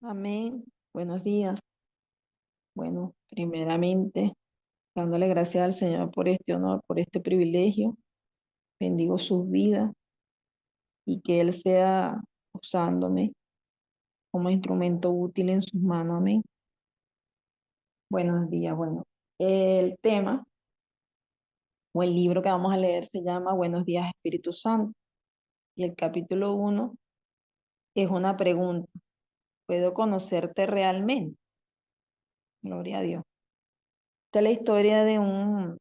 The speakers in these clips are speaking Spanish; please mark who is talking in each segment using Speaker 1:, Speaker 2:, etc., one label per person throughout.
Speaker 1: Amén. Buenos días. Bueno, primeramente, dándole gracias al Señor por este honor, por este privilegio. Bendigo sus vidas y que Él sea usándome como instrumento útil en sus manos. Amén. Buenos días. Bueno, el tema o el libro que vamos a leer se llama Buenos días, Espíritu Santo. Y el capítulo 1 es una pregunta. ¿Puedo conocerte realmente? Gloria a Dios. Esta es la historia de un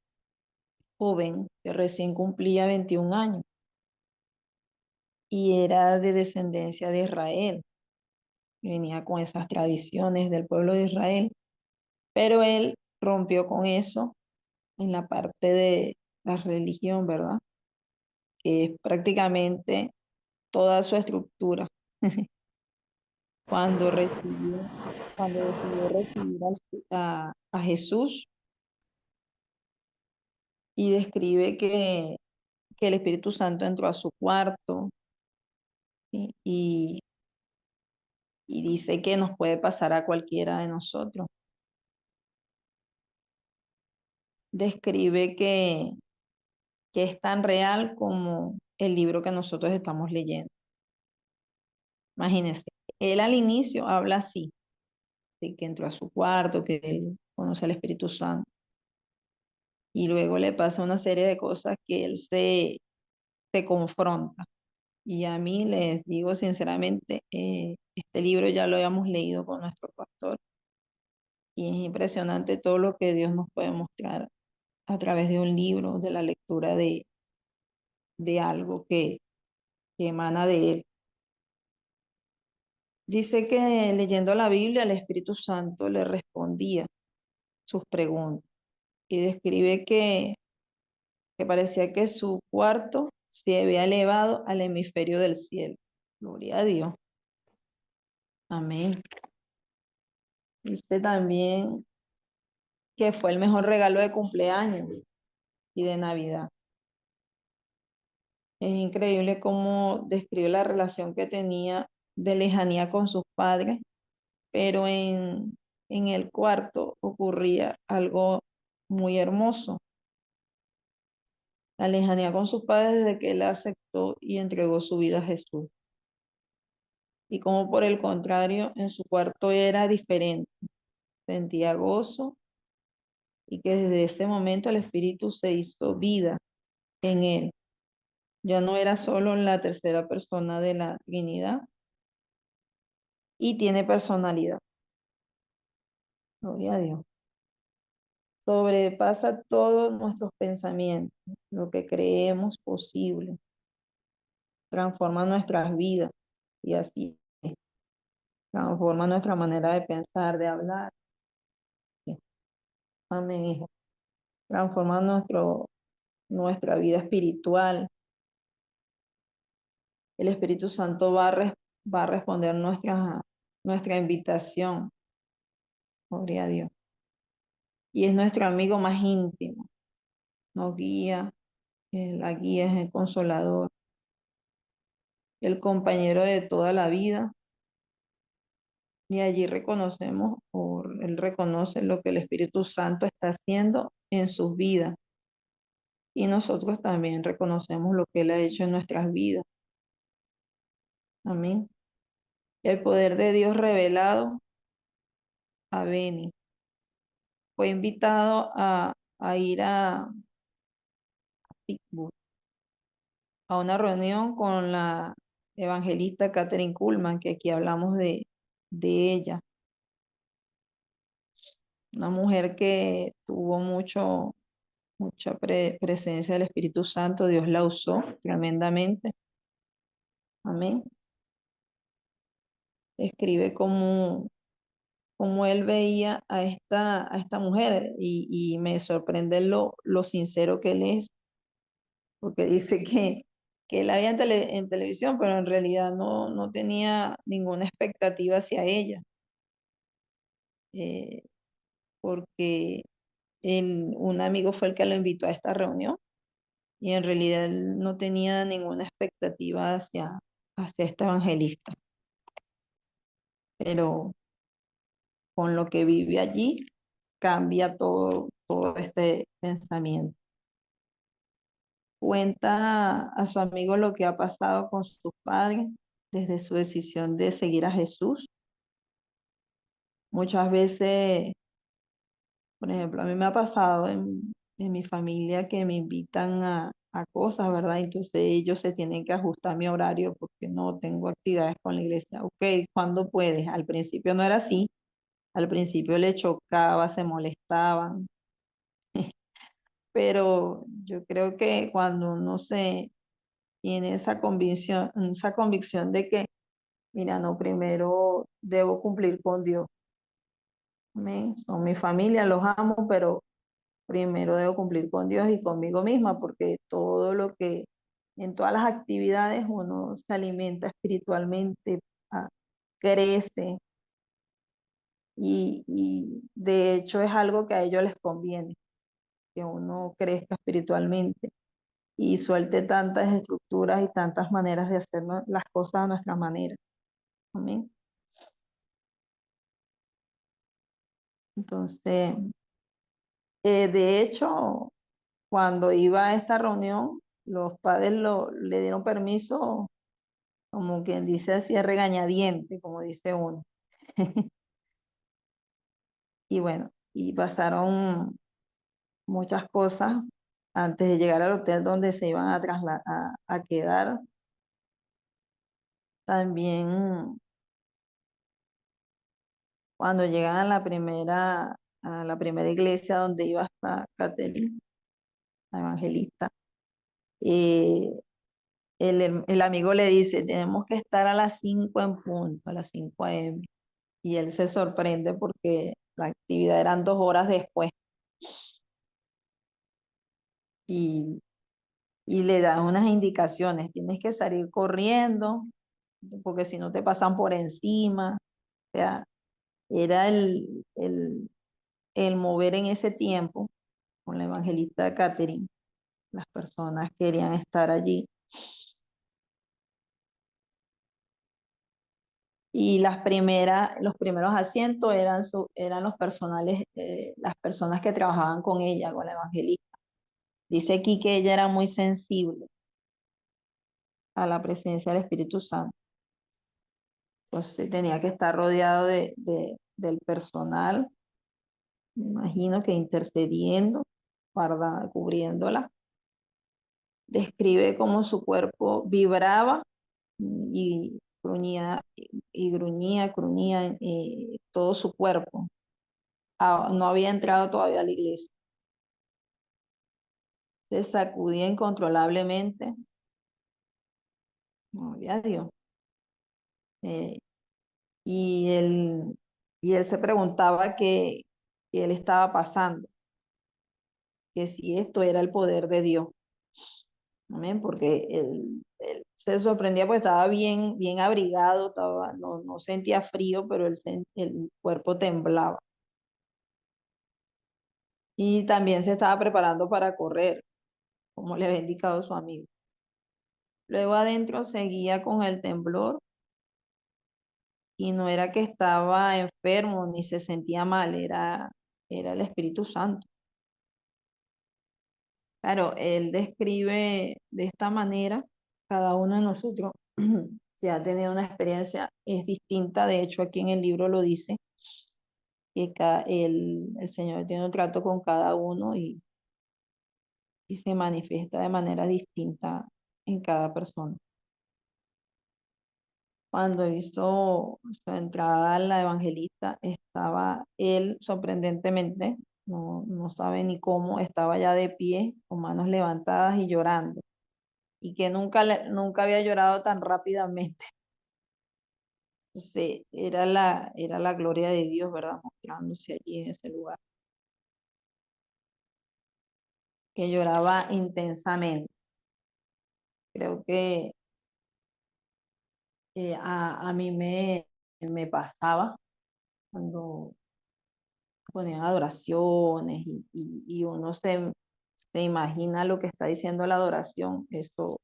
Speaker 1: joven que recién cumplía 21 años y era de descendencia de Israel. Venía con esas tradiciones del pueblo de Israel, pero él rompió con eso en la parte de la religión, ¿verdad? Que es prácticamente toda su estructura. Cuando recibió, cuando decidió recibir a Jesús y describe que el Espíritu Santo entró a su cuarto, ¿sí? Y dice que nos puede pasar a cualquiera de nosotros. Describe que es tan real como el libro que nosotros estamos leyendo. Imagínense, él al inicio habla así, de que entró a su cuarto, que él conoce al Espíritu Santo, y luego le pasa una serie de cosas que él se confronta. Y a mí les digo sinceramente, este libro ya lo habíamos leído con nuestro pastor, y es impresionante todo lo que Dios nos puede mostrar a través de un libro, de la lectura de algo que emana de él. Dice que leyendo la Biblia, el Espíritu Santo le respondía sus preguntas y describe que parecía que su cuarto se había elevado al hemisferio del cielo. Gloria a Dios. Amén. Dice también que fue el mejor regalo de cumpleaños y de Navidad. Es increíble cómo describe la relación que tenía de lejanía con sus padres, pero en el cuarto ocurría algo muy hermoso. La lejanía con sus padres desde que él aceptó y entregó su vida a Jesús. Y como por el contrario, en su cuarto era diferente, sentía gozo y que desde ese momento el Espíritu se hizo vida en él. Ya no era solo la tercera persona de la Trinidad y tiene personalidad. Gloria a Dios. Sobrepasa todos nuestros pensamientos, lo que creemos posible, transforma nuestras vidas y así transforma nuestra manera de pensar, de hablar. Sí. Amén, hijo. Transforma nuestra vida espiritual. El Espíritu Santo va a responder nuestra invitación. Gloria a Dios. Y es nuestro amigo más íntimo. Nos guía, la guía es el consolador, el compañero de toda la vida. Y allí reconocemos, o él reconoce lo que el Espíritu Santo está haciendo en sus vidas. Y nosotros también reconocemos lo que Él ha hecho en nuestras vidas. Amén. El poder de Dios revelado a Beni. Fue invitado a ir a Pittsburgh a una reunión con la evangelista Catherine Kuhlman, que aquí hablamos de ella. Una mujer que tuvo mucha presencia del Espíritu Santo. Dios la usó tremendamente. Amén. Escribe cómo él veía a esta mujer y me sorprende lo sincero que él es, porque dice que él la veía en televisión, pero en realidad no tenía ninguna expectativa hacia ella, eh, porque un amigo fue el que lo invitó a esta reunión y en realidad él no tenía ninguna expectativa hacia esta evangelista. pero con lo que vive allí cambia todo este pensamiento. Cuenta a su amigo lo que ha pasado con sus padres desde su decisión de seguir a Jesús. Muchas veces, por ejemplo, a mí me ha pasado en mi familia que me invitan a cosas, ¿verdad? Entonces ellos se tienen que ajustar a mi horario porque no tengo actividades con la iglesia. Ok, ¿cuándo puedes? Al principio no era así. Al principio le chocaba, se molestaban, pero yo creo que cuando uno se tiene esa convicción de que, mira, no, primero debo cumplir con Dios. Amén. Son mi familia, los amo, pero primero debo cumplir con Dios y conmigo misma, porque todo lo que, en todas las actividades uno se alimenta espiritualmente, ah, crece y de hecho es algo que a ellos les conviene, que uno crezca espiritualmente y suelte tantas estructuras y tantas maneras de hacer las cosas a nuestra manera. Amén. Entonces, de hecho, cuando iba a esta reunión, los padres le dieron permiso, como quien dice así, a regañadiente, como dice uno. Y bueno, y pasaron muchas cosas antes de llegar al hotel donde se iban a trasladar, a quedar. También cuando llegan a la primera iglesia donde iba a estar Catherine, la evangelista, eh, el amigo le dice, tenemos que estar a las 5 en punto, a las 5 a.m. Y él se sorprende porque la actividad eran 2 horas después y, y le da unas indicaciones, tienes que salir corriendo porque si no te pasan por encima. O sea, era el mover en ese tiempo con la evangelista Catherine. Las personas querían estar allí. Y los primeros asientos eran los personales, las personas que trabajaban con ella, con la evangelista. Dice aquí que ella era muy sensible a la presencia del Espíritu Santo. Entonces tenía que estar rodeado del personal, me imagino que intercediendo, cubriéndola. Describe cómo su cuerpo vibraba y gruñía, gruñía todo su cuerpo. No había entrado todavía a la iglesia. Se sacudía incontrolablemente. No había Dios. Eh, y él se preguntaba qué le estaba pasando, que si esto era el poder de Dios. Amén, porque él se sorprendía porque estaba bien abrigado, no sentía frío, pero el cuerpo temblaba. Y también se estaba preparando para correr, como le había indicado su amigo. Luego adentro seguía con el temblor y no era que estaba enfermo ni se sentía mal, era el Espíritu Santo. Claro, él describe de esta manera, cada uno de nosotros, si ha tenido una experiencia, es distinta. De hecho, aquí en el libro lo dice, que el Señor tiene un trato con cada uno y se manifiesta de manera distinta en cada persona. Cuando hizo su entrada a la evangelista, estaba él sorprendentemente, no sabe ni cómo, estaba ya de pie, con manos levantadas y llorando, y que nunca había llorado tan rápidamente. Entonces, era la gloria de Dios, ¿verdad? Mostrándose allí en ese lugar, que lloraba intensamente. Creo que a mí me pasaba cuando ponían adoraciones y uno se imagina lo que está diciendo la adoración. Eso,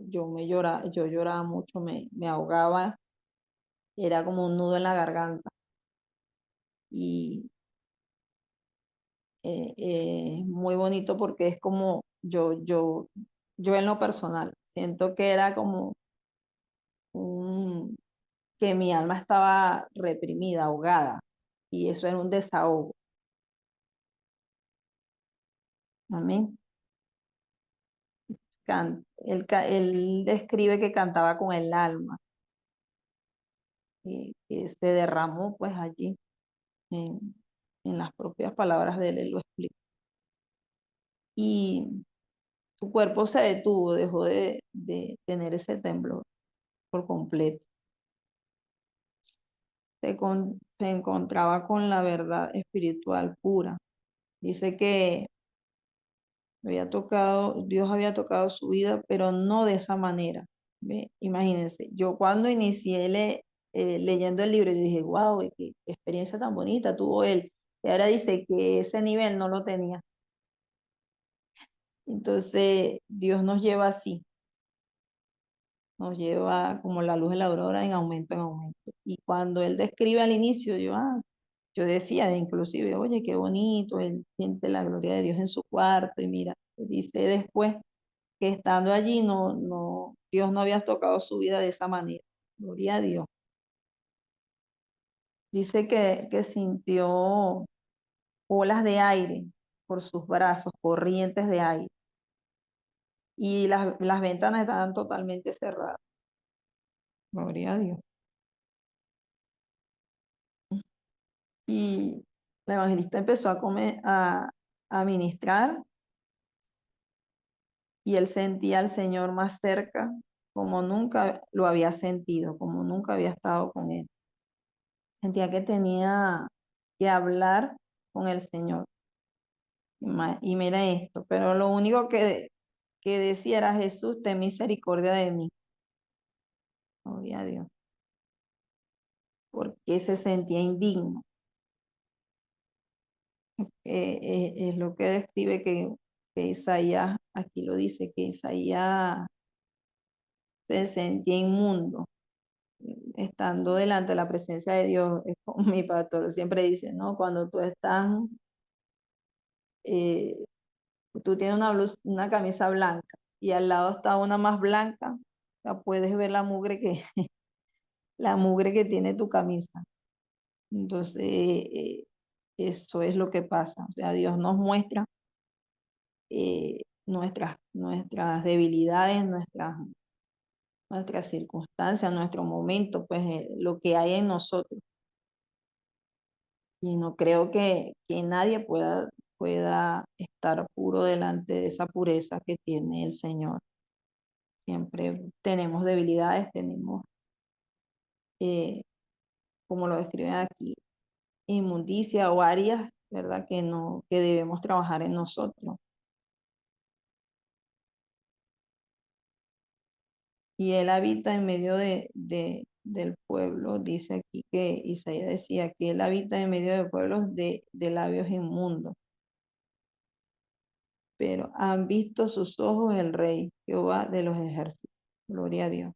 Speaker 1: yo lloraba mucho, me ahogaba era como un nudo en la garganta. Y muy bonito porque es como yo en lo personal, siento que era como un, que mi alma estaba reprimida, ahogada, y eso era un desahogo. Amén. Él describe que cantaba con el alma, que se derramó pues allí en las propias palabras de él lo explica. Y su cuerpo se detuvo, dejó de tener ese temblor por completo. Se encontraba con la verdad espiritual pura. Dice que Dios había tocado su vida, pero no de esa manera. ¿Ve? Imagínense, yo cuando inicié leyendo el libro, yo dije, wow, qué experiencia tan bonita tuvo él. Y ahora dice que ese nivel no lo tenía. Entonces, Dios nos lleva así, nos lleva como la luz de la aurora en aumento en aumento. Y cuando él describe al inicio, yo decía inclusive, oye, qué bonito, él siente la gloria de Dios en su cuarto y mira, dice después que estando allí Dios no había tocado su vida de esa manera. Gloria a Dios. Dice que sintió olas de aire por sus brazos, corrientes de aire, y las ventanas estaban totalmente cerradas. Gloria a Dios. Y la evangelista empezó a ministrar y él sentía al Señor más cerca como nunca lo había sentido, como nunca había estado con él. Sentía que tenía que hablar con el Señor. Y mira esto, pero lo único que decía era: Jesús, ten misericordia de mí. Gloria a Dios, porque se sentía indigno. Es lo que describe que Isaías, aquí lo dice, que Isaías se sentía inmundo estando delante de la presencia de Dios. Es como mi pastor siempre dice, ¿no? Cuando tú estás, eh, tú tienes una camisa blanca y al lado está una más blanca, ya puedes ver la mugre que tiene tu camisa. Entonces, eso es lo que pasa. O sea, Dios nos muestra nuestras debilidades, nuestras circunstancias, nuestro momento, pues lo que hay en nosotros. Y no creo que nadie pueda estar puro delante de esa pureza que tiene el Señor. Siempre tenemos debilidades, tenemos, eh, como lo describen aquí, inmundicia o áreas, ¿verdad? Que debemos trabajar en nosotros. Y él habita en medio del pueblo, dice aquí que Isaías decía que él habita en medio de pueblos de labios inmundos, pero han visto sus ojos el Rey, Jehová de los ejércitos. Gloria a Dios.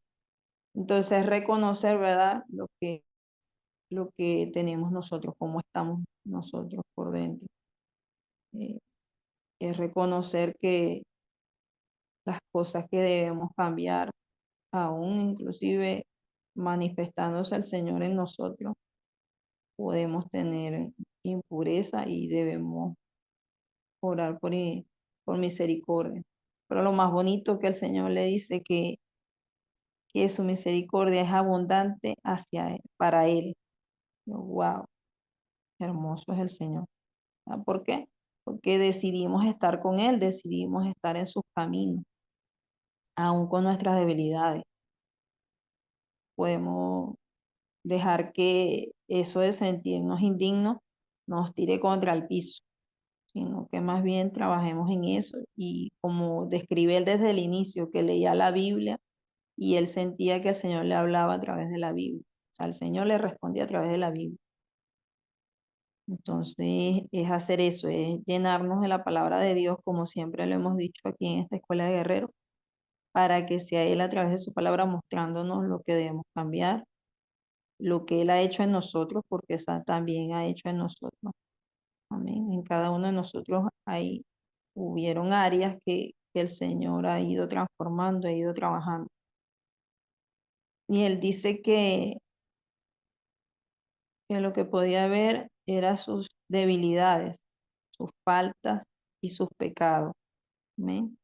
Speaker 1: Entonces, reconocer, ¿verdad? Lo que tenemos nosotros, cómo estamos nosotros por dentro. Eh, es reconocer que las cosas que debemos cambiar, aún inclusive manifestándose el Señor en nosotros, podemos tener impureza y debemos orar por misericordia. Pero lo más bonito que el Señor le dice que su misericordia es abundante hacia él, para él. Wow, hermoso es el Señor. ¿Ah? ¿Por qué? Porque decidimos estar con Él, decidimos estar en sus caminos, aún con nuestras debilidades. Podemos dejar que eso de sentirnos indignos nos tire contra el piso, sino que más bien trabajemos en eso. Y como describe él desde el inicio, que leía la Biblia y él sentía que el Señor le hablaba a través de la Biblia. O sea, el Señor le respondía a través de la Biblia. Entonces, es hacer eso, es llenarnos de la palabra de Dios, como siempre lo hemos dicho aquí en esta escuela de guerreros, para que sea Él a través de su palabra mostrándonos lo que debemos cambiar, lo que Él ha hecho en nosotros, porque esa también ha hecho en nosotros. Amén. En cada uno de nosotros hubieron áreas que el Señor ha ido transformando, ha ido trabajando. Y Él dice que lo que podía ver era sus debilidades, sus faltas y sus pecados. Amén.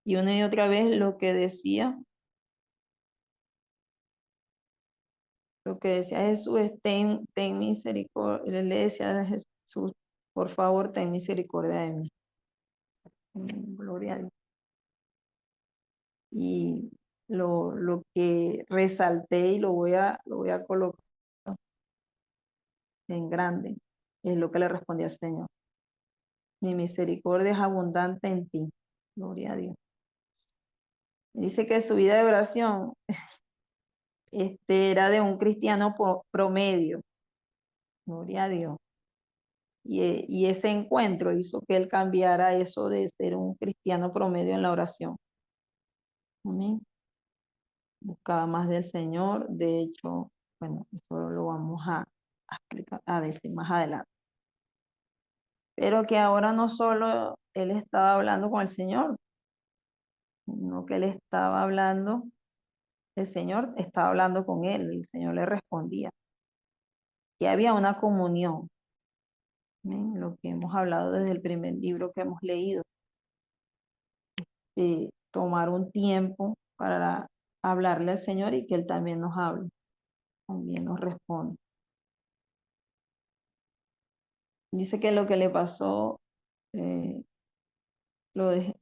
Speaker 1: Y una y otra vez lo que decía Jesús es ten misericordia. Él le decía a Jesús, por favor, ten misericordia de mí. Amén. Gloria a Dios. Y lo que resalté y lo voy a colocar en grande es lo que le respondí al Señor. Mi misericordia es abundante en ti. Gloria a Dios. Dice que su vida de oración era de un cristiano promedio. Gloria a Dios. Y ese encuentro hizo que él cambiara eso de ser un cristiano promedio en la oración. Amén. Buscaba más del Señor. De hecho, bueno, eso lo vamos a explicar, a decir más adelante. Pero que ahora no solo él estaba hablando con el Señor, sino que él estaba hablando, el Señor estaba hablando con él, y el Señor le respondía. Que había una comunión. Amén. Lo que hemos hablado desde el primer libro que hemos leído. Tomar un tiempo para hablarle al Señor y que Él también nos hable, también nos responde. Dice que lo que le pasó eh,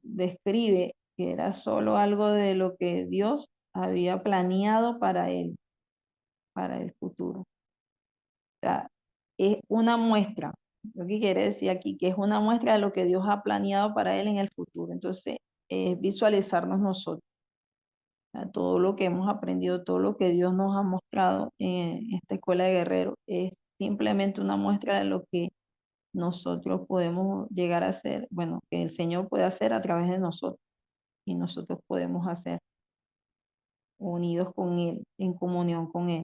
Speaker 1: describe que era solo algo de lo que Dios había planeado para él, para el futuro. O sea, es una muestra, lo que quiere decir aquí, que es una muestra de lo que Dios ha planeado para él en el futuro. Entonces, es visualizarnos nosotros. Todo lo que hemos aprendido, todo lo que Dios nos ha mostrado en esta escuela de guerreros es simplemente una muestra de lo que nosotros podemos llegar a hacer, bueno, que el Señor puede hacer a través de nosotros y nosotros podemos hacer unidos con Él, en comunión con Él.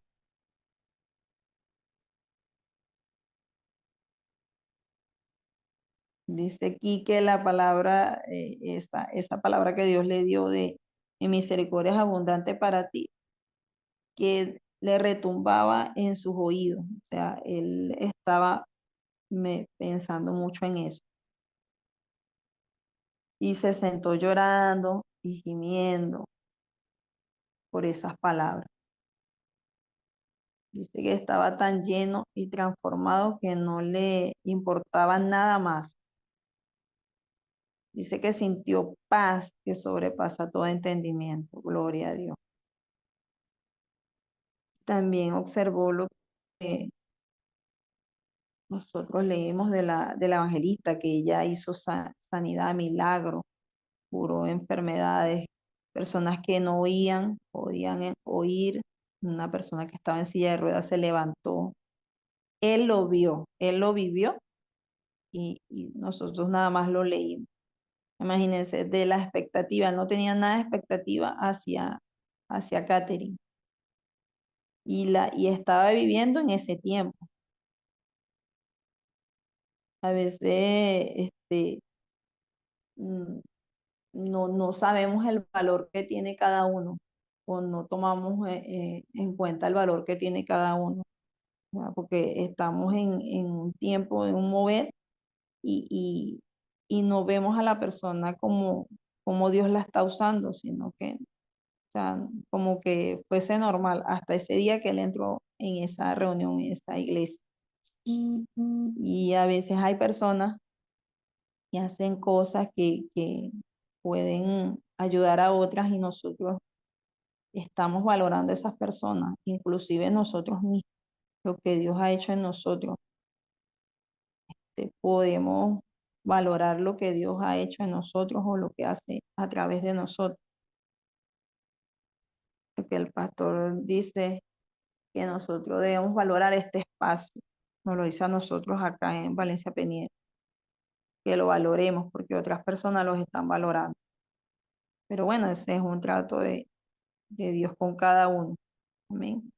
Speaker 1: Dice aquí que la palabra, esa palabra que Dios le dio de mi misericordia es abundante para ti, que le retumbaba en sus oídos. O sea, él estaba pensando mucho en eso. Y se sentó llorando y gimiendo por esas palabras. Dice que estaba tan lleno y transformado que no le importaba nada más. Dice que sintió paz que sobrepasa todo entendimiento. Gloria a Dios. También observó lo que nosotros leímos de la evangelista, que ella hizo sanidad, milagro, curó enfermedades, personas que no oían, podían oír, una persona que estaba en silla de ruedas se levantó. Él lo vio, él lo vivió y nosotros nada más lo leímos. Imagínense, de la expectativa, no tenía nada de expectativa hacia Catherine y estaba viviendo en ese tiempo. A veces mm, no sabemos el valor que tiene cada uno o no tomamos en cuenta el valor que tiene cada uno, ¿verdad? Porque estamos en un tiempo, en un mover y, y no vemos a la persona como Dios la está usando, sino que, o sea, como que fuese normal hasta ese día que él entró en esa reunión, en esa iglesia. Y a veces hay personas que hacen cosas que pueden ayudar a otras y nosotros estamos valorando a esas personas, inclusive nosotros mismos, lo que Dios ha hecho en nosotros. Podemos valorar lo que Dios ha hecho en nosotros o lo que hace a través de nosotros. Porque el pastor dice que nosotros debemos valorar este espacio. Nos lo dice a nosotros acá en Valencia Peniel, que lo valoremos porque otras personas los están valorando. Pero bueno, ese es un trato de Dios con cada uno. Amén.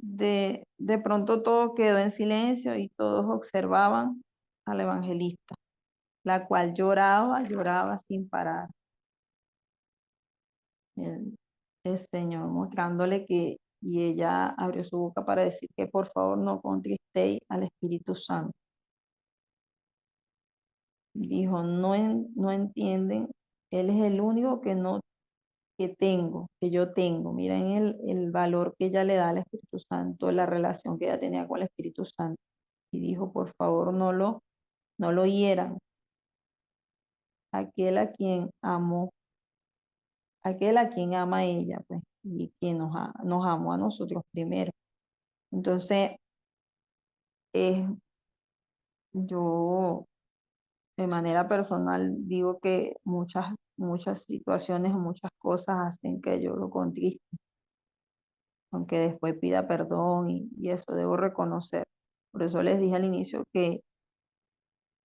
Speaker 1: De pronto todo quedó en silencio y todos observaban al evangelista, la cual lloraba, lloraba sin parar. El, el Señor mostrándole que, y ella abrió su boca para decir que por favor no contristéis al Espíritu Santo. Dijo, no, no entienden, Él es el único que no que tengo, que yo tengo. Miren el valor que ella le da al Espíritu Santo, la relación que ella tenía con el Espíritu Santo. Y dijo, por favor, no lo hieran. Aquel a quien amó, aquel a quien ama a ella, pues, y quien nos amó a nosotros primero. Entonces, eh, yo de manera personal digo que muchas situaciones o muchas cosas hacen que yo lo contriste, aunque después pida perdón y eso debo reconocer. Por eso les dije al inicio que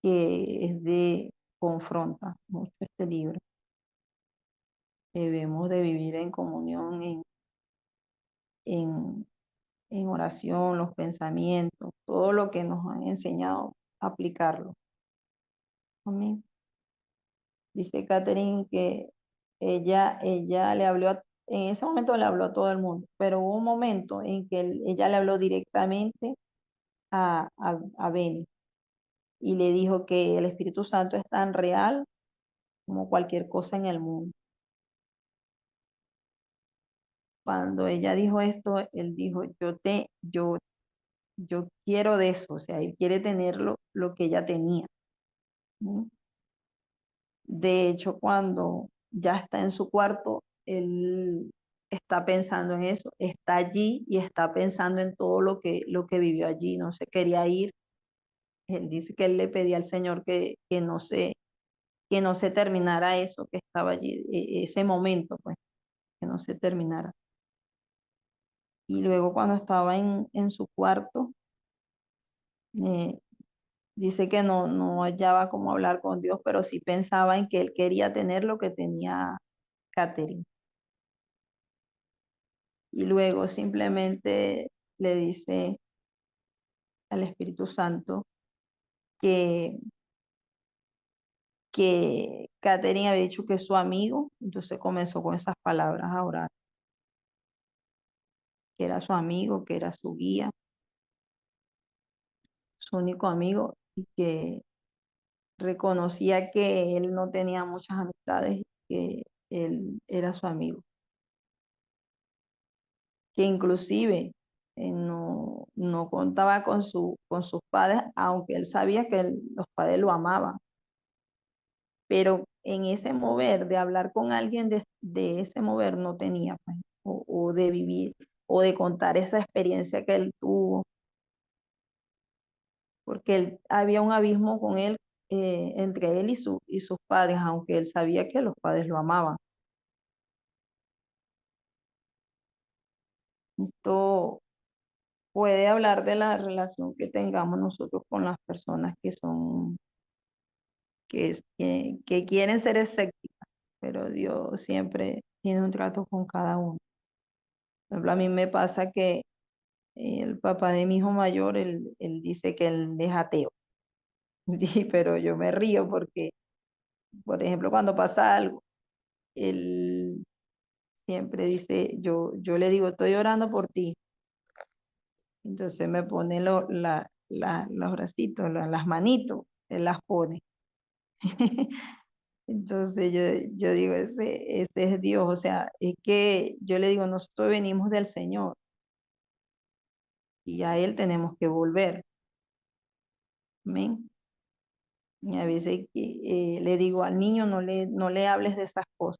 Speaker 1: es de confronta mucho este libro. Debemos de vivir en comunión, en, en oración, los pensamientos, todo lo que nos han enseñado, aplicarlo. Amén. Dice Catherine que ella le habló, en ese momento le habló a todo el mundo, pero hubo un momento en que ella le habló directamente a Benny y le dijo que el Espíritu Santo es tan real como cualquier cosa en el mundo. Cuando ella dijo esto, él dijo, yo quiero de eso, o sea, él quiere tener lo que ella tenía. ¿No? De hecho, cuando ya está en su cuarto, él está pensando en eso, está allí y está pensando en todo lo que vivió allí, no se quería ir. Él dice que él le pedía al Señor que no se terminara eso que estaba allí, ese momento, pues, que no se terminara. Y luego cuando estaba en su cuarto, eh, dice que no hallaba cómo hablar con Dios, pero sí pensaba en que él quería tener lo que tenía Catherine. Y luego simplemente le dice al Espíritu Santo que, que Catherine había dicho que es su amigo, entonces comenzó con esas palabras a orar, que era su amigo, que era su guía, su único amigo, y que reconocía que él no tenía muchas amistades, que él era su amigo, que inclusive no contaba con sus padres, aunque él sabía que los padres lo amaban, pero en ese mover de hablar con alguien de ese mover no tenía, pues, o de vivir, o de contar esa experiencia que él tuvo, porque había un abismo con él, entre él y sus padres, aunque él sabía que los padres lo amaban. Esto puede hablar de la relación que tengamos nosotros con las personas que son, que quieren ser escépticas, pero Dios siempre tiene un trato con cada uno. Por ejemplo, a mí me pasa que el papá de mi hijo mayor, él dice que él es ateo. Pero yo me río porque, por ejemplo, cuando pasa algo, él siempre dice, yo le digo, estoy orando por ti. Entonces me pone los bracitos, las manitos, él las pone. Entonces yo digo, ese es Dios. O sea, es que yo le digo, nosotros venimos del Señor y a Él tenemos que volver. Amén. Y a veces le digo al niño, no le hables de esas cosas.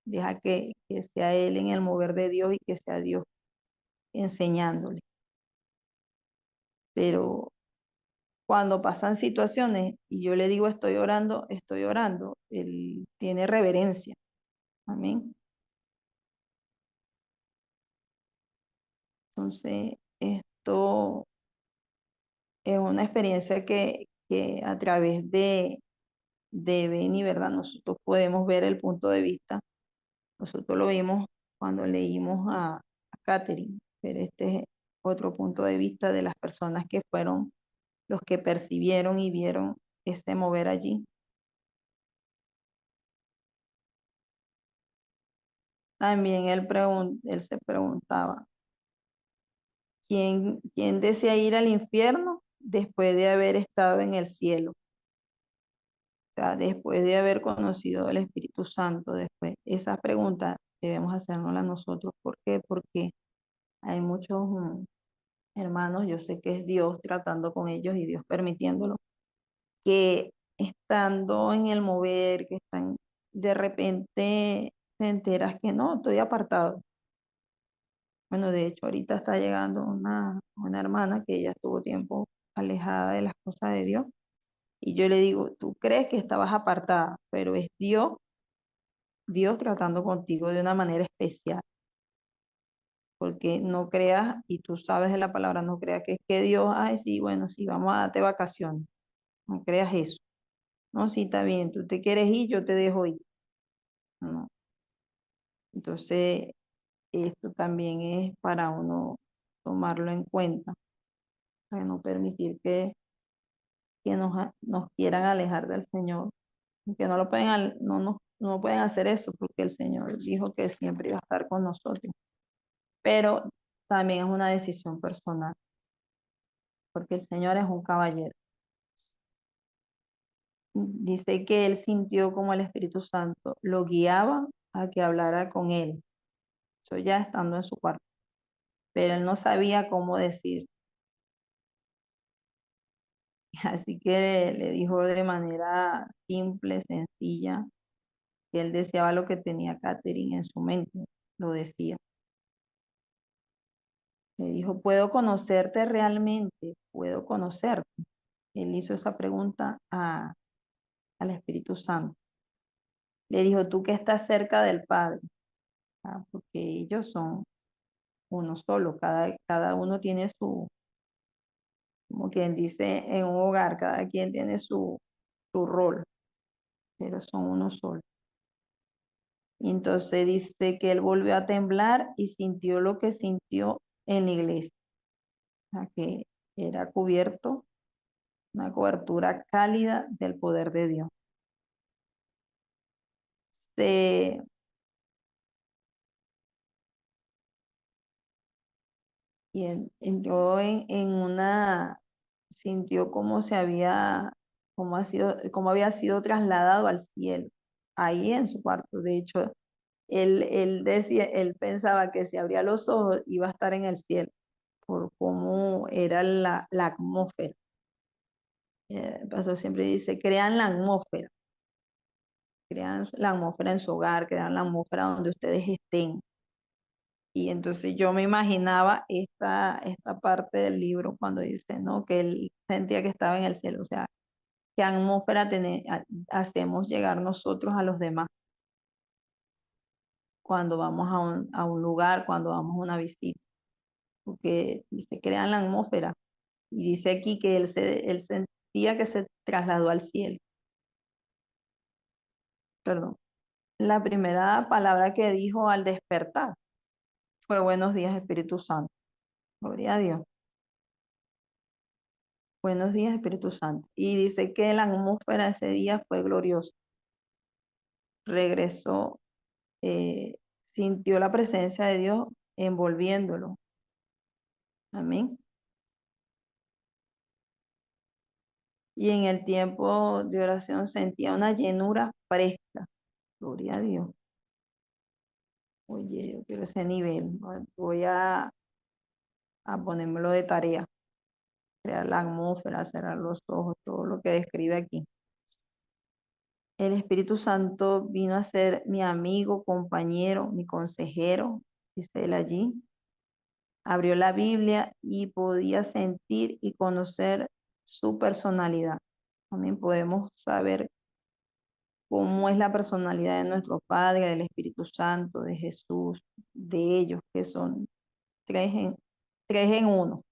Speaker 1: Deja que sea Él en el mover de Dios y que sea Dios enseñándole. Pero cuando pasan situaciones y yo le digo estoy orando, Él tiene reverencia. Amén. Entonces, esto es una experiencia que a través de Beni, ¿verdad? Nosotros podemos ver el punto de vista. Nosotros lo vimos cuando leímos a Catherine, pero este otro punto de vista de las personas que fueron los que percibieron y vieron ese mover allí. También él se preguntaba, ¿quién desea ir al infierno después de haber estado en el cielo? O sea, después de haber conocido al Espíritu Santo, después. Esa pregunta debemos hacérnosla nosotros. ¿Por qué? Porque hay muchos hermanos, yo sé que es Dios tratando con ellos y Dios permitiéndolo, que estando en el mover, que están, de repente te enteras que no, estoy apartado. Bueno, de hecho, ahorita está llegando una hermana que ella estuvo tiempo alejada de las cosas de Dios. Y yo le digo, tú crees que estabas apartada, pero es Dios tratando contigo de una manera especial. Porque no creas, y tú sabes de la palabra, no creas que es que Dios, ay, sí, bueno, sí, vamos a darte vacaciones. No creas eso. No, sí, está bien, tú te quieres ir, yo te dejo ir. No. Entonces, esto también es para uno tomarlo en cuenta, para no permitir que nos quieran alejar del Señor, que no lo pueden, no pueden hacer eso porque el Señor dijo que siempre iba a estar con nosotros. Pero también es una decisión personal, porque el Señor es un caballero. Dice que él sintió como el Espíritu Santo lo guiaba a que hablara con él, eso ya estando en su cuarto, pero él no sabía cómo decir. Así que le dijo de manera simple, sencilla, que él deseaba lo que tenía Catherine en su mente, lo decía. Le dijo, ¿puedo conocerte realmente? ¿Puedo conocerte? Él hizo esa pregunta al Espíritu Santo. Le dijo, tú que estás cerca del Padre, porque ellos son uno solo, cada uno tiene como quien dice, en un hogar, cada quien tiene su rol, pero son uno solo. Y entonces dice que él volvió a temblar y sintió lo que sintió en la iglesia, que era cubierto, una cobertura cálida del poder de Dios. Se, y entró en una, sintió cómo cómo había sido trasladado al cielo, ahí en su cuarto. De hecho, él decía, él pensaba que si abría los ojos iba a estar en el cielo, por cómo era la atmósfera. El pastor siempre dice, crean la atmósfera en su hogar, crean la atmósfera donde ustedes estén. Y entonces yo me imaginaba esta parte del libro cuando dice, ¿no? Que él sentía que estaba en el cielo. O sea, ¿qué atmósfera hacemos llegar nosotros a los demás cuando vamos a un lugar, cuando vamos a una visita? Porque se crean la atmósfera. Y dice aquí que él sentía que se trasladó al cielo. Perdón. La primera palabra que dijo al despertar fue buenos días, Espíritu Santo. Gloria a Dios. Buenos días, Espíritu Santo. Y dice que la atmósfera ese día fue gloriosa. Regresó, eh, sintió la presencia de Dios envolviéndolo. Amén. Y en el tiempo de oración sentía una llenura fresca. Gloria a Dios. Oye, yo quiero ese nivel. Voy a ponérmelo de tarea. Crear la atmósfera, cerrar los ojos, todo lo que describe aquí. El Espíritu Santo vino a ser mi amigo, compañero, mi consejero, dice él allí. Abrió la Biblia y podía sentir y conocer su personalidad. También podemos saber cómo es la personalidad de nuestro Padre, del Espíritu Santo, de Jesús, de ellos, que son tres tres en uno.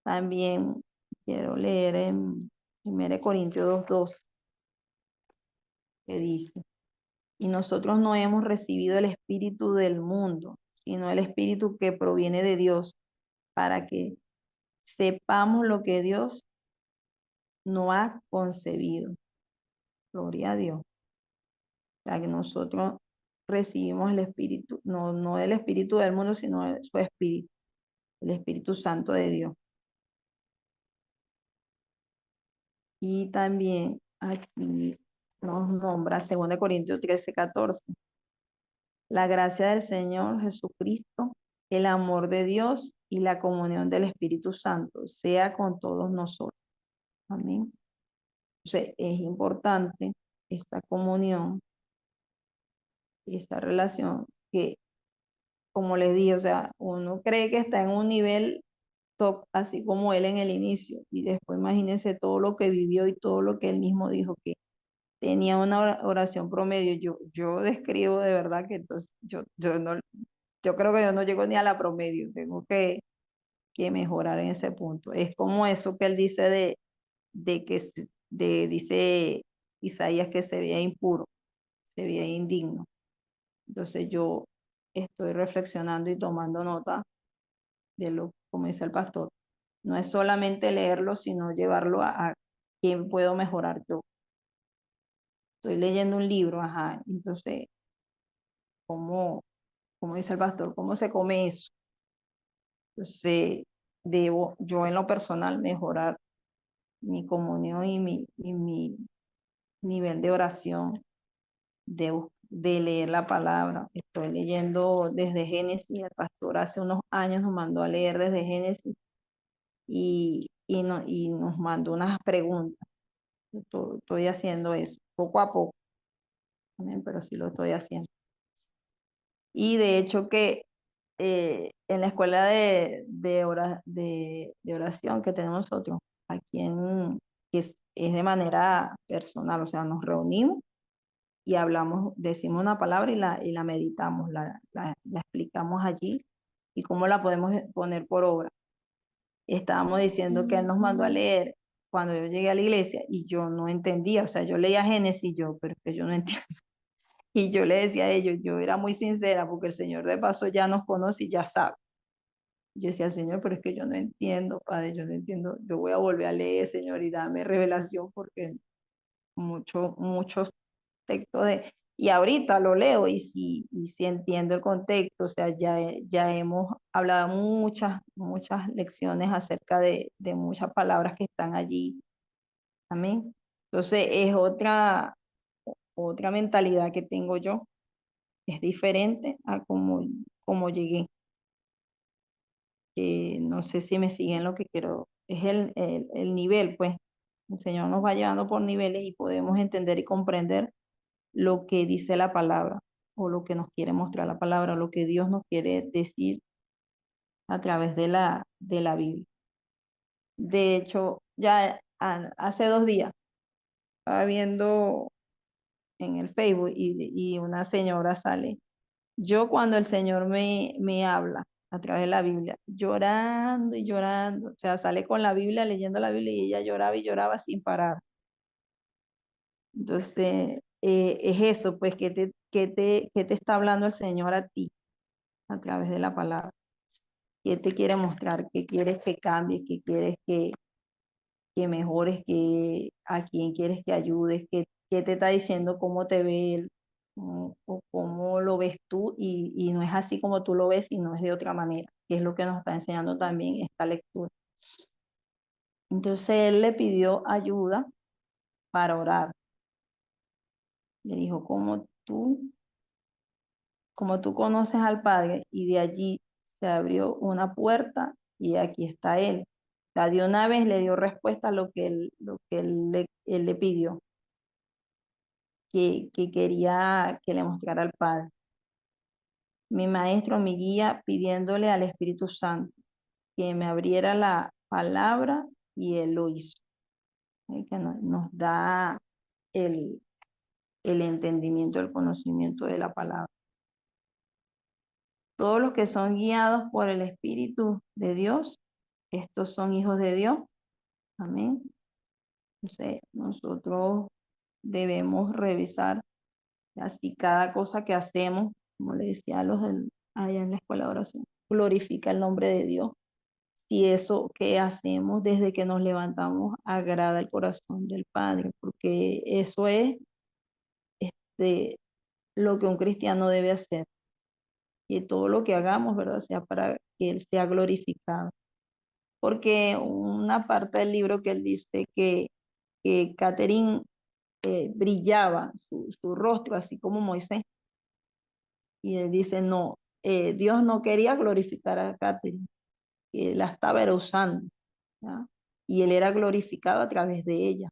Speaker 1: También quiero leer en 1 Corintios 2:12, que dice, y nosotros no hemos recibido el espíritu del mundo, sino el espíritu que proviene de Dios, para que sepamos lo que Dios no ha concebido. Gloria a Dios. O sea, que nosotros recibimos el Espíritu, no el Espíritu del mundo, sino su Espíritu, el Espíritu Santo de Dios. Y también aquí nos nombra 2 Corintios 13:14. La gracia del Señor Jesucristo, el amor de Dios y la comunión del Espíritu Santo sea con todos nosotros. Amén. Entonces, es importante esta comunión y esta relación que, como les dije, o sea, uno cree que está en un nivel top, así como él en el inicio, y después imagínense todo lo que vivió y todo lo que él mismo dijo, que tenía una oración promedio. Yo describo de verdad que entonces yo creo que yo no llego ni a la promedio, tengo que mejorar en ese punto. Es como eso que él dice dice Isaías, que se veía impuro, se veía indigno. Entonces yo estoy reflexionando y tomando nota de lo, como dice el pastor. No es solamente leerlo, sino llevarlo a quién puedo mejorar yo. Estoy leyendo un libro, ajá, entonces, ¿cómo, como dice el pastor, cómo se come eso? Entonces, debo yo en lo personal mejorar mi comunión y mi nivel de oración, de leer la palabra. Estoy leyendo desde Génesis. El pastor hace unos años nos mandó a leer desde Génesis y nos mandó unas preguntas. Estoy haciendo eso, poco a poco, amén, pero sí lo estoy haciendo. Y de hecho que en la escuela de oración que tenemos nosotros, aquí que es de manera personal, o sea, nos reunimos y hablamos, decimos una palabra y la meditamos, la explicamos allí y cómo la podemos poner por obra. Estábamos diciendo que él nos mandó a leer cuando yo llegué a la iglesia y yo no entendía, o sea, yo leía Génesis y yo, pero es que yo no entiendo. Y yo le decía a ellos, yo era muy sincera porque el Señor de paso ya nos conoce y ya sabe. Yo decía al Señor, pero es que yo no entiendo, Padre, yo no entiendo. Yo voy a volver a leer, Señor, y dame revelación porque muchos textos y ahorita lo leo y si entiendo el contexto, o sea, ya hemos hablado muchas lecciones acerca de muchas palabras que están allí. Amén. Entonces es otra mentalidad que tengo yo. Es diferente a como llegué. No sé si me siguen lo que quiero. Es el nivel, pues. El Señor nos va llevando por niveles y podemos entender y comprender lo que dice la palabra o lo que nos quiere mostrar la palabra, lo que Dios nos quiere decir a través de la Biblia. De hecho, ya hace 2 días estaba viendo en el Facebook y una señora sale. Yo cuando el Señor me habla a través de la Biblia, llorando y llorando, o sea, sale con la Biblia, leyendo la Biblia y ella lloraba y lloraba sin parar. Entonces, es eso, pues, que te está hablando el Señor a ti a través de la palabra. ¿Qué te quiere mostrar? ¿Qué quieres que cambie? ¿Qué quieres que mejores? ¿A quién quieres que ayudes? ¿Qué te está diciendo? ¿Cómo te ve él? ¿O cómo lo ves tú? Y no es así como tú lo ves, sino es de otra manera, que es lo que nos está enseñando también esta lectura. Entonces él le pidió ayuda para orar. Le dijo, como tú conoces al Padre, y de allí se abrió una puerta y aquí está Él. O sea, de una vez le dio respuesta a lo que él le pidió, que quería que le mostrara al Padre. Mi maestro, mi guía, pidiéndole al Espíritu Santo que me abriera la palabra y Él lo hizo. Que nos da el entendimiento, el conocimiento de la palabra. Todos los que son guiados por el Espíritu de Dios, estos son hijos de Dios. Amén. Entonces, nosotros debemos revisar así cada cosa que hacemos, como le decía a allá en la escuela de oración, glorifica el nombre de Dios. si eso que hacemos desde que nos levantamos agrada el corazón del Padre, porque eso es este, lo que un cristiano debe hacer, que todo lo que hagamos, ¿verdad?, sea para que Él sea glorificado. Porque una parte del libro que él dice que Catherine brillaba su rostro, así como Moisés, y él dice, no, Dios no quería glorificar a Catherine, que la estaba era usando, ¿ya? Y él era glorificado a través de ella,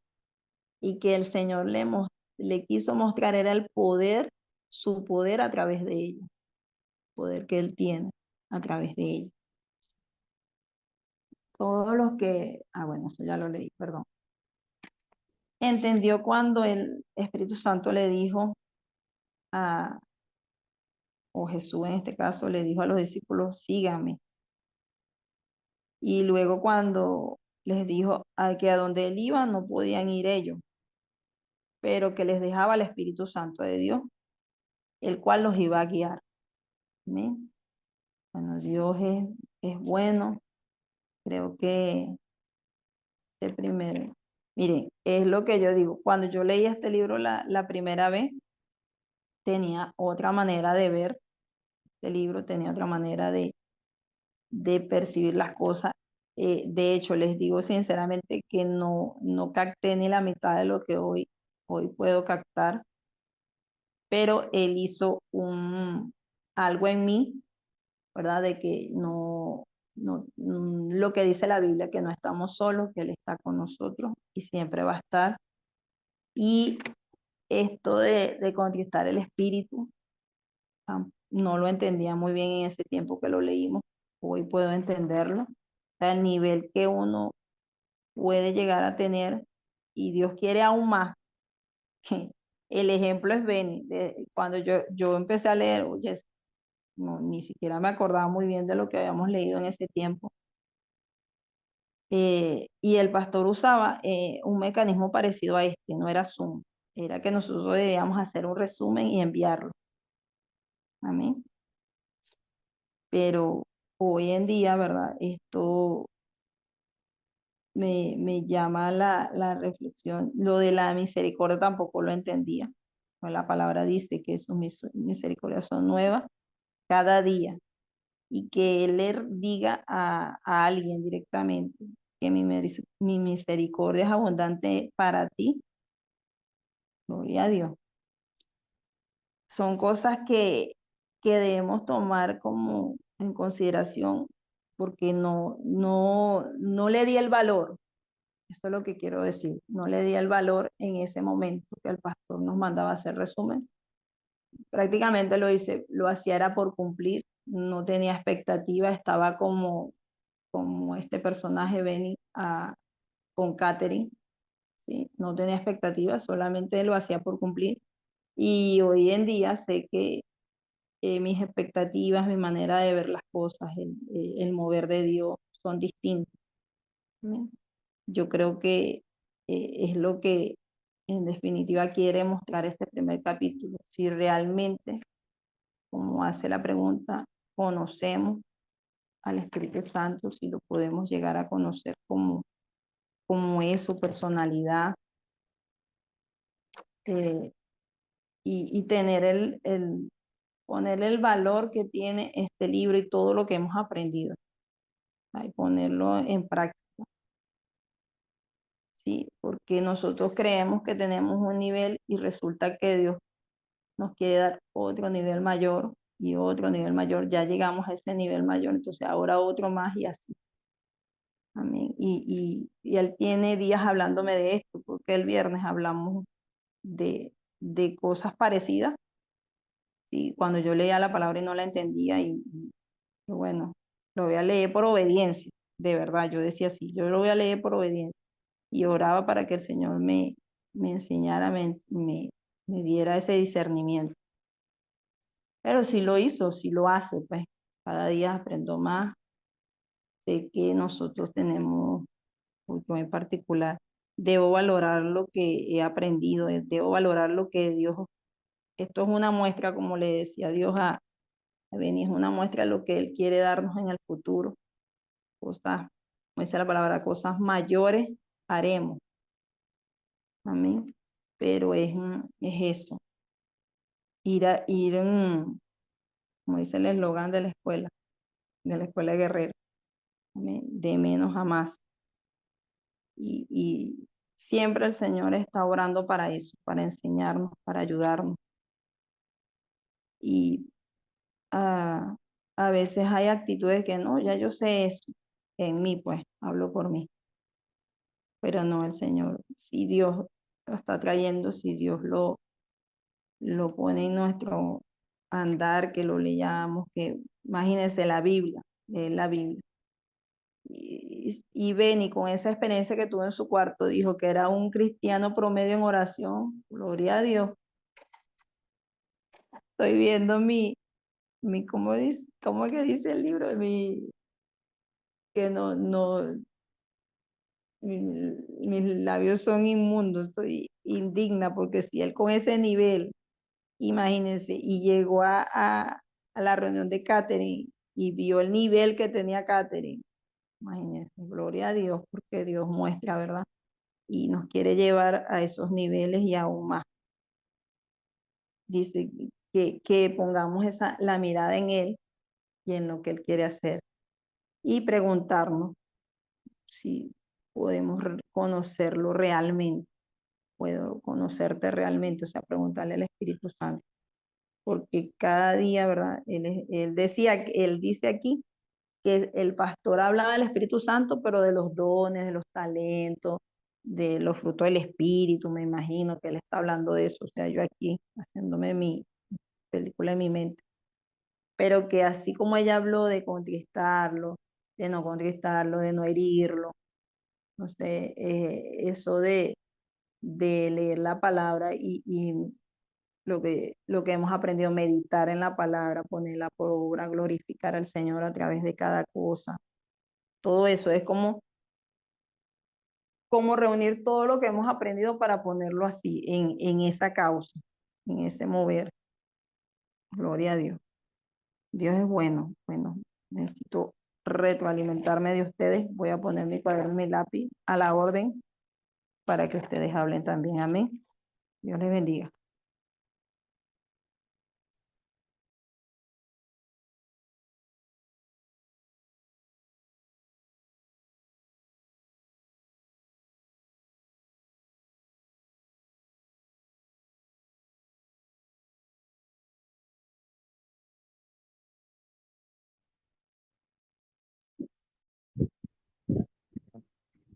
Speaker 1: y que el Señor le quiso mostrar era el poder, su poder a través de ella, poder que él tiene a través de ella. Todos los que, bueno, eso ya lo leí, perdón. Entendió cuando el Espíritu Santo le dijo a, o Jesús en este caso, le dijo a los discípulos, síganme. Y luego cuando les dijo que a donde él iba no podían ir ellos, pero que les dejaba el Espíritu Santo de Dios, el cual los iba a guiar. Amén. Bueno, Dios es bueno. Creo que el primero. Miren, es lo que yo digo. Cuando yo leí este libro la primera vez, tenía otra manera de ver este libro, tenía otra manera de percibir las cosas. De hecho, les digo sinceramente que no capté ni la mitad de lo que hoy puedo captar, pero él hizo algo en mí, ¿verdad? De que lo que dice la Biblia, que no estamos solos, que Él está con nosotros y siempre va a estar. Y esto de conquistar el espíritu, no lo entendía muy bien en ese tiempo que lo leímos, hoy puedo entenderlo. O sea, el nivel que uno puede llegar a tener y Dios quiere aún más. El ejemplo es Benny. Cuando yo empecé a leer, oye, no, ni siquiera me acordaba muy bien de lo que habíamos leído en ese tiempo. Y el pastor usaba un mecanismo parecido a este, no era Zoom, era que nosotros debíamos hacer un resumen y enviarlo. Amén. Pero hoy en día, ¿verdad? Esto me llama la reflexión. Lo de la misericordia tampoco lo entendía. Pues la palabra dice que sus misericordias son nuevas cada día y que Él le diga a alguien directamente que mi misericordia es abundante para ti, gloria a Dios. Son cosas que debemos tomar como en consideración porque no le di el valor. Eso es lo que quiero decir. No le di el valor en ese momento que el pastor nos mandaba a hacer resumen. Prácticamente lo hacía era por cumplir, no tenía expectativa, estaba como este personaje Benny con Catherine, ¿sí? No tenía expectativa, solamente lo hacía por cumplir. Y hoy en día sé que mis expectativas, mi manera de ver las cosas, el mover de Dios son distintos. ¿Sí? Yo creo que es lo que en definitiva quiere mostrar este primer capítulo. Si realmente, como hace la pregunta, conocemos al Espíritu Santo, si lo podemos llegar a conocer como es su personalidad, eh, y tener ponerle el valor que tiene este libro y todo lo que hemos aprendido, ¿no? Y ponerlo en práctica, ¿sí? Porque nosotros creemos que tenemos un nivel y resulta que Dios nos quiere dar otro nivel mayor y otro nivel mayor. Ya llegamos a ese nivel mayor, entonces ahora otro más y así. Amén. Y él tiene días hablándome de esto, porque el viernes hablamos de cosas parecidas. ¿Sí? Cuando yo leía la palabra y no la entendía, y bueno, lo voy a leer por obediencia, de verdad, yo decía así, yo lo voy a leer por obediencia. Y oraba para que el Señor me enseñara, me diera ese discernimiento. Pero sí lo hizo, sí lo hace, pues cada día aprendo más de que nosotros tenemos, yo en particular, debo valorar lo que he aprendido, debo valorar lo que Dios, esto es una muestra, como le decía Dios a Beni, es una muestra de lo que Él quiere darnos en el futuro. cosas, como dice la palabra, cosas mayores haremos. Amén. Pero es eso, como dice el eslogan de la escuela guerrera, amén, de menos a más. Y siempre el Señor está orando para eso, para enseñarnos, para ayudarnos. Y a, a veces hay actitudes que no, ya yo sé eso en mí, pues hablo por mí, pero no el Señor. Si Dios lo está trayendo, si Dios lo pone en nuestro andar, que lo leyamos, que imagínense la Biblia, leer la Biblia. Y Benny, con esa experiencia que tuvo en su cuarto, dijo que era un cristiano promedio en oración. Gloria a Dios. Estoy viendo ¿cómo dice, cómo es que dice el libro? Que mis labios son inmundos, estoy indigna porque si él con ese nivel, imagínense, y llegó a la reunión de Catherine y vio el nivel que tenía Catherine, imagínense, gloria a Dios, porque Dios muestra, ¿verdad? Y nos quiere llevar a esos niveles y aún más. Dice que pongamos la mirada en Él y en lo que Él quiere hacer y preguntarnos si podemos conocerlo realmente, puedo conocerte realmente, o sea, preguntarle al Espíritu Santo, porque cada día, ¿verdad? Él dice aquí que el pastor hablaba del Espíritu Santo, pero de los dones, de los talentos, de los frutos del Espíritu, me imagino que él está hablando de eso, o sea, yo aquí haciéndome mi película en mi mente, pero que así como ella habló de conquistarlo, de no herirlo, no sé, eso de leer la palabra y lo que hemos aprendido, meditar en la palabra, ponerla por obra, glorificar al Señor a través de cada cosa. Todo eso es como reunir todo lo que hemos aprendido para ponerlo así, en esa causa, en ese mover. Gloria a Dios. Dios es bueno. Bueno, necesito retroalimentarme de ustedes. Voy a poner mi cuaderno y mi lápiz a la orden para que ustedes hablen también. Amén. Dios les bendiga.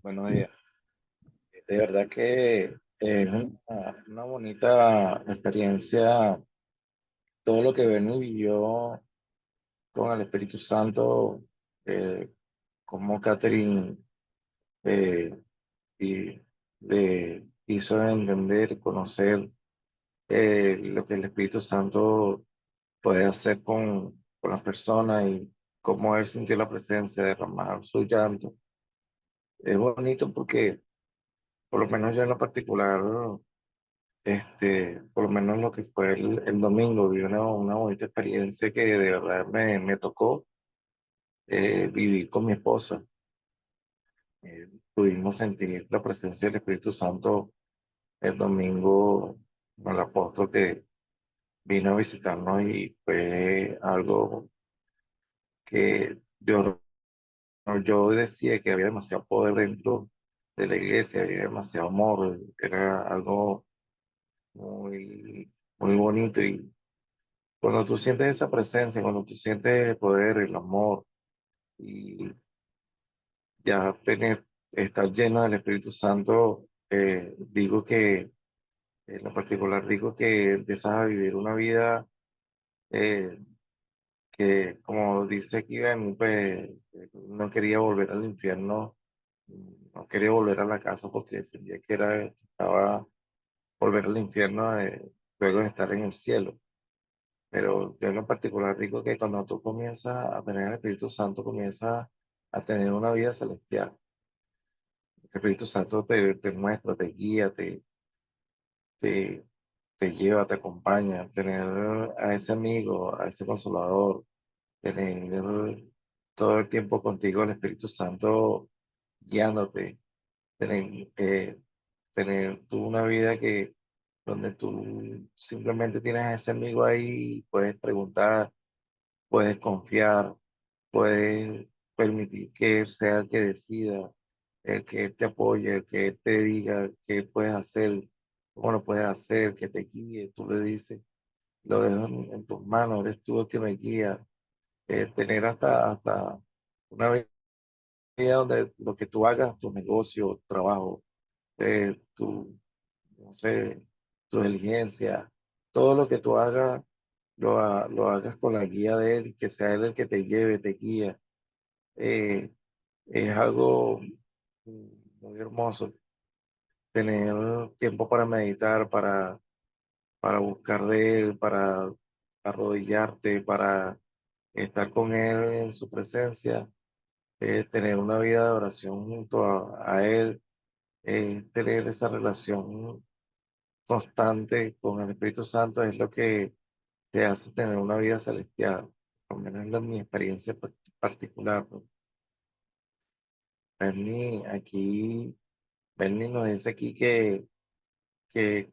Speaker 2: Buenos días. De verdad que es una bonita experiencia todo lo que Bernie vivió con el Espíritu Santo, eh, cómo Catherine eh, y, le hizo entender, conocer lo que el Espíritu Santo puede hacer con las personas y cómo él sintió la presencia, derramar su llanto. Es bonito porque, por lo menos yo en lo particular, por lo menos lo que fue el domingo, vi una bonita experiencia que de verdad me tocó vivir con mi esposa. Pudimos sentir la presencia del Espíritu Santo el domingo con el apóstol que vino a visitarnos y fue algo que yo decía que había demasiado poder dentro de la iglesia, había demasiado amor, era algo muy, muy bonito y cuando tú sientes esa presencia, cuando tú sientes el poder, el amor y ya estar lleno del Espíritu Santo, digo que, en lo particular, digo que empiezas a vivir una vida eh, que, como dice aquí, pues, no quería volver al infierno, no quería volver a la casa porque sentía que estaba volver al infierno luego de estar en el cielo. Pero yo en lo particular digo que cuando tú comienzas a tener el Espíritu Santo, comienzas a tener una vida celestial. El Espíritu Santo te muestra, te guía, te, te lleva, te acompaña. Tener a ese amigo, a ese consolador, tener todo el tiempo contigo, el Espíritu Santo guiándote, tener tú una vida donde tú simplemente tienes a ese amigo ahí, puedes preguntar, puedes confiar, puedes permitir que él sea el que decida, el que te apoye, el que te diga qué puedes hacer, cómo lo puedes hacer, que te guíe, tú le dices, lo dejo en tus manos, eres tú el que me guía, tener hasta una vida donde lo que tú hagas, tu negocio, tu trabajo, tu, no sé, tu diligencia, todo lo que tú hagas, lo hagas con la guía de él, que sea él el que te lleve, te guía. Eh, es algo muy hermoso tener tiempo para meditar, para buscar de él, para arrodillarte, para estar con él en su presencia, tener una vida de oración junto a él, tener esa relación constante con el Espíritu Santo es lo que te hace tener una vida celestial, por lo menos en mi experiencia particular, ¿no? Aquí, Bernie nos dice aquí que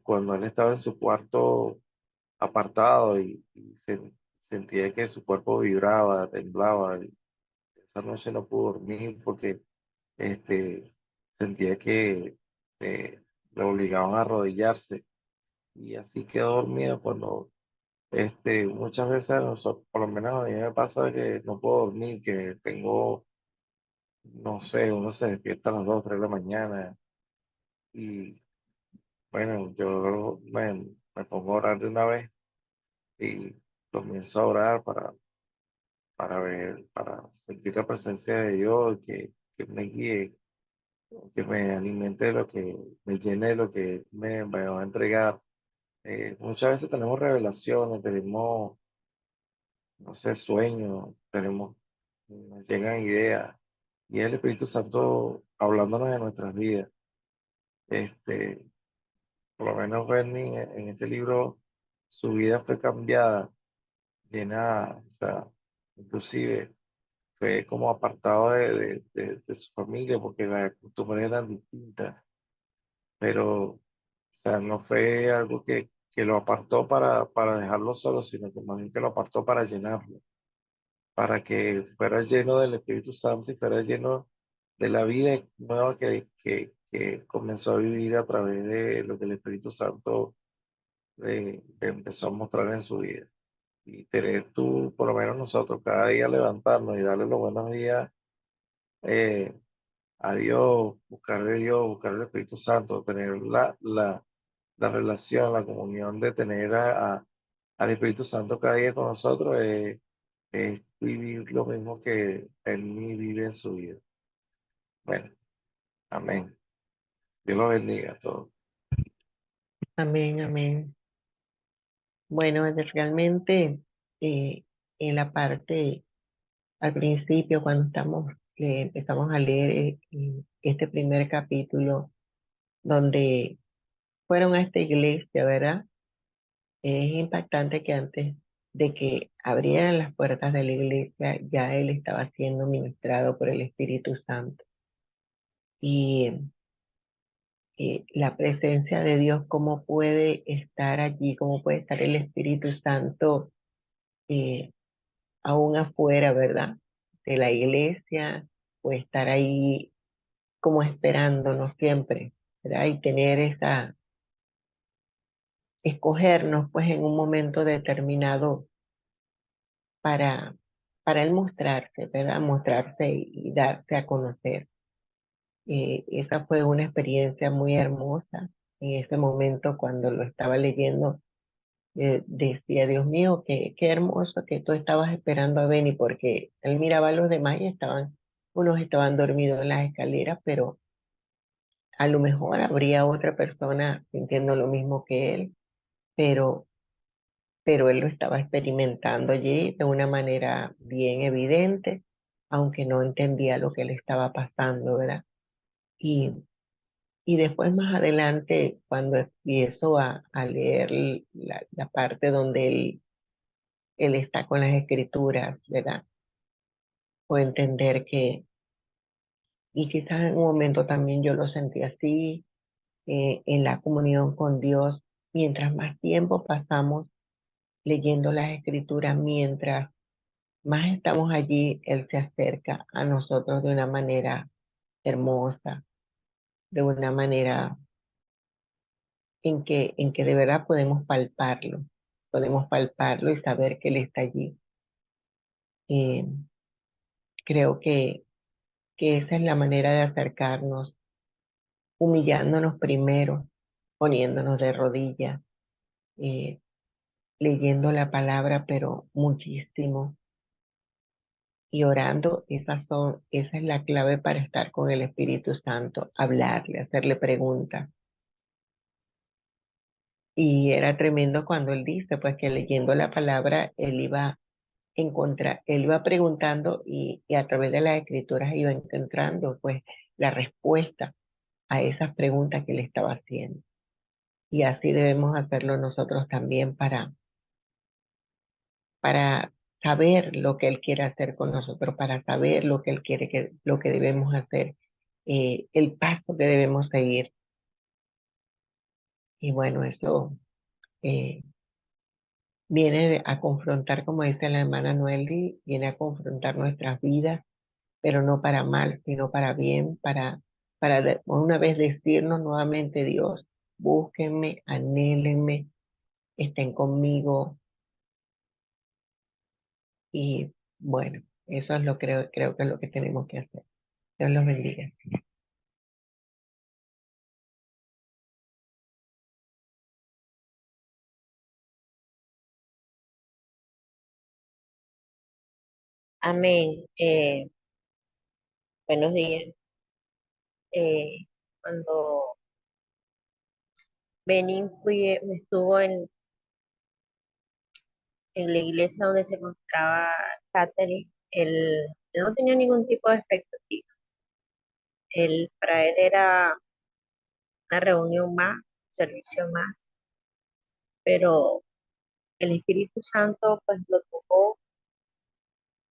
Speaker 2: cuando él estaba en su cuarto apartado y sentía que su cuerpo vibraba, temblaba, y esa noche no pudo dormir porque este, sentía que lo obligaban a arrodillarse y así quedó dormido cuando muchas veces por lo menos a mí me pasa que no puedo dormir, que tengo, no sé, uno se despierta a las 2 3 de la mañana y bueno, me pongo a orar de una vez y comienzo a orar para sentir la presencia de Dios, que me guíe, que me alimente de lo que me llene de lo que me va a entregar. Muchas veces tenemos revelaciones, tenemos, no sé, sueños, nos llegan ideas, y es el Espíritu Santo hablándonos de nuestras vidas. Este, por lo menos Bernie en este libro, su vida fue cambiada, llena, o sea, inclusive fue como apartado de su familia porque las costumbres eran distintas, pero, o sea, no fue algo que lo apartó para dejarlo solo, sino que más bien que lo apartó para llenarlo, para que fuera lleno del Espíritu Santo y fuera lleno de la vida nueva que comenzó a vivir a través de lo que el Espíritu Santo le empezó a mostrar en su vida. Y tener tú, por lo menos nosotros, cada día levantarnos y darle los buenos días eh, a Dios, buscarle a Dios, buscar el Espíritu Santo, tener la relación, la comunión de tener al Espíritu Santo cada día con nosotros, es vivir lo mismo que Él vive en su vida. Bueno, amén. Dios los bendiga a todos.
Speaker 3: Amén, amén. Bueno, realmente en la parte al principio, cuando empezamos a leer este primer capítulo, donde fueron a esta iglesia, ¿verdad? Es impactante que antes de que abrieran las puertas de la iglesia, ya él estaba siendo ministrado por el Espíritu Santo. Y la presencia de Dios, cómo puede estar allí, cómo puede estar el Espíritu Santo eh, aún afuera, ¿verdad? De la iglesia, o estar ahí como esperándonos siempre, ¿verdad? Y tener escogernos pues en un momento determinado para, para él mostrarse, ¿verdad? Mostrarse y darse a conocer. Esa fue una experiencia muy hermosa. En ese momento cuando lo estaba leyendo, decía, Dios mío, qué hermoso que tú estabas esperando a Benny, porque él miraba a los demás y unos estaban dormidos en las escaleras, pero a lo mejor habría otra persona sintiendo lo mismo que él, pero, pero él lo estaba experimentando allí de una manera bien evidente, aunque no entendía lo que le estaba pasando, ¿verdad? Y, y después más adelante, cuando empiezo a leer la parte donde él está con las escrituras, ¿verdad? o entender que, y quizás en un momento también yo lo sentí así, en la comunión con Dios, mientras más tiempo pasamos leyendo las escrituras, mientras más estamos allí, Él se acerca a nosotros de una manera hermosa, de una manera en que de verdad podemos palparlo y saber que Él está allí. Eh, creo que esa es la manera de acercarnos, humillándonos primero, poniéndonos de rodillas, eh, leyendo la palabra, pero muchísimo, y orando. Esa es la clave para estar con el Espíritu Santo, hablarle, hacerle preguntas. Y era tremendo cuando él dice, pues que leyendo la palabra, él iba preguntando y a través de las escrituras iba encontrando, pues, la respuesta a esas preguntas que le estaba haciendo. Y así debemos hacerlo nosotros también para saber lo que Él quiere hacer con nosotros, para saber lo que Él quiere lo que debemos hacer, el paso que debemos seguir. Y bueno, eso eh, viene a confrontar, como dice la hermana Noeldi, viene a confrontar nuestras vidas, pero no para mal, sino para bien, una vez decirnos nuevamente: Dios, búsquenme, anhélenme, estén conmigo. Y bueno, eso es creo que es lo que tenemos que hacer. Dios los bendiga.
Speaker 4: Amén. Buenos días. Cuando Benín estuvo en la iglesia donde se encontraba Catherine, él no tenía ningún tipo de expectativa. Para él era una reunión más, un servicio más, pero el Espíritu Santo pues lo tocó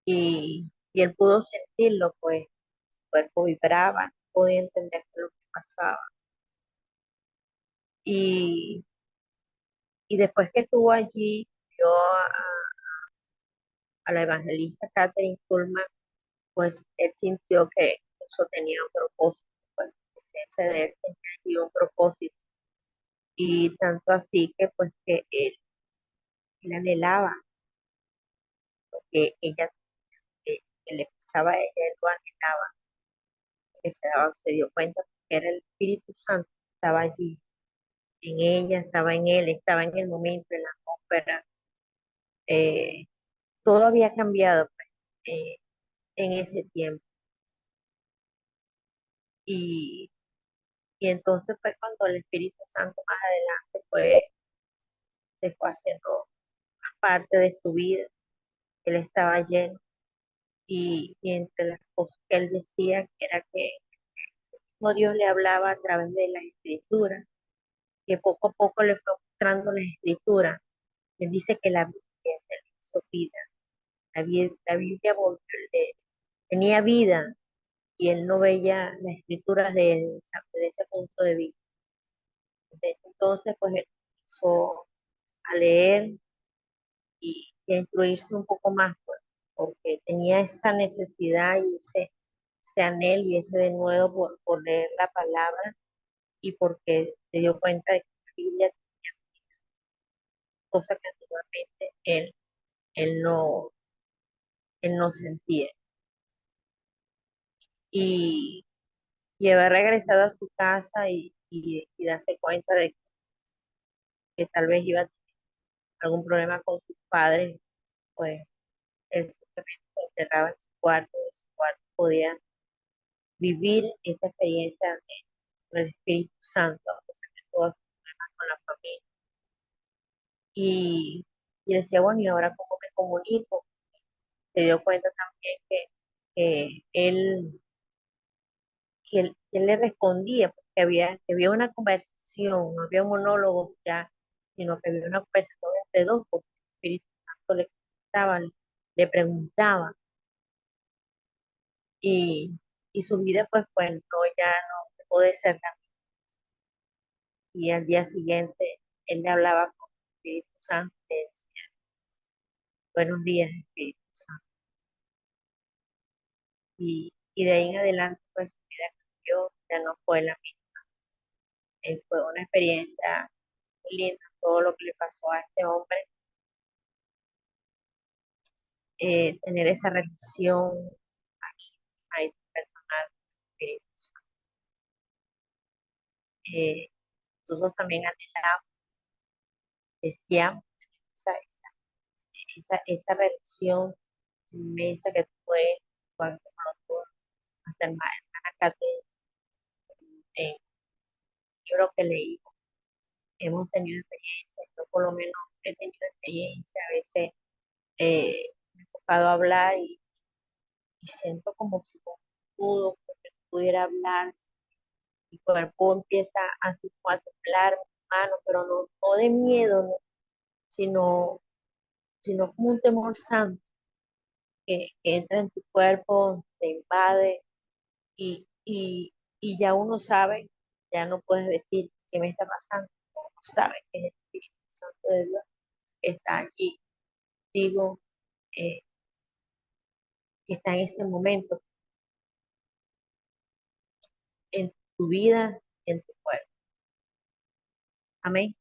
Speaker 4: y él pudo sentirlo, pues su cuerpo vibraba, no podía entender lo que pasaba. Y, y después que estuvo allí, vio a la evangelista Catherine Kuhlman, pues él sintió que eso tenía un propósito, pues ese de él tenía allí un propósito. Y tanto así que pues que él anhelaba que ella, que le pisaba a ella, él lo anhelaba, que se dio cuenta que era el Espíritu Santo, estaba allí, en ella, estaba en él, estaba en el momento, en la atmósfera. eh, Todo había cambiado pues, en ese tiempo. Y, y entonces fue cuando el Espíritu Santo más adelante se fue haciendo parte de su vida. Él estaba lleno y entre las cosas que él decía que era que no Dios le hablaba a través de las escrituras, que poco a poco le fue mostrando las escrituras. Él dice que la Biblia se le hizo vida, la Biblia tenía vida y él no veía las escrituras de ese punto de vista. Entonces, pues él empezó a leer y a instruirse un poco más, pues, porque tenía esa necesidad y ese anhelo y ese de nuevo por leer la palabra y porque se dio cuenta de que la Biblia tenía cosas que antiguamente él no, él no sentía. Y, y haber regresado a su casa y darse cuenta de que tal vez iba a tener algún problema con sus padres, pues él simplemente se encerraba en su cuarto podía vivir esa experiencia con el Espíritu Santo, o sea, que todos con la familia. Y decía, bueno, ¿y ahora cómo me comunico? Se dio cuenta también que él le respondía, porque que había una conversación, no había un monólogo ya, sino que había una conversación entre dos, porque el Espíritu Santo le contestaba, le preguntaba, y, y su vida pues no, ya no puede ser la misma. Y al día siguiente él le hablaba con el Espíritu Santo y le decía, buenos días, Espíritu Santo. Y de ahí en adelante pues su vida cambió, ya no fue la misma. Fue una experiencia muy linda todo lo que le pasó a este hombre, tener esa relación ahí personal con el Espíritu Santo. Eh, Nosotros también anhelamos, deseamos esa, esa relación inmensa que fue cuando nosotros, nuestra hermana Catherine, en el libro que leímos, hemos tenido experiencia, yo por lo menos he tenido experiencia, a veces me ha tocado hablar y siento como si no pudo, como que no pudiera hablar, mi cuerpo empieza así como a temblar, mi mano, pero no de miedo, no, sino, sino como un temor santo que entra en tu cuerpo, te invade y y ya uno sabe, ya no puedes decir qué me está pasando, uno sabe que es el Espíritu Santo de Dios que está allí, digo, eh, que está en ese momento, en tu vida, en tu cuerpo. Amén.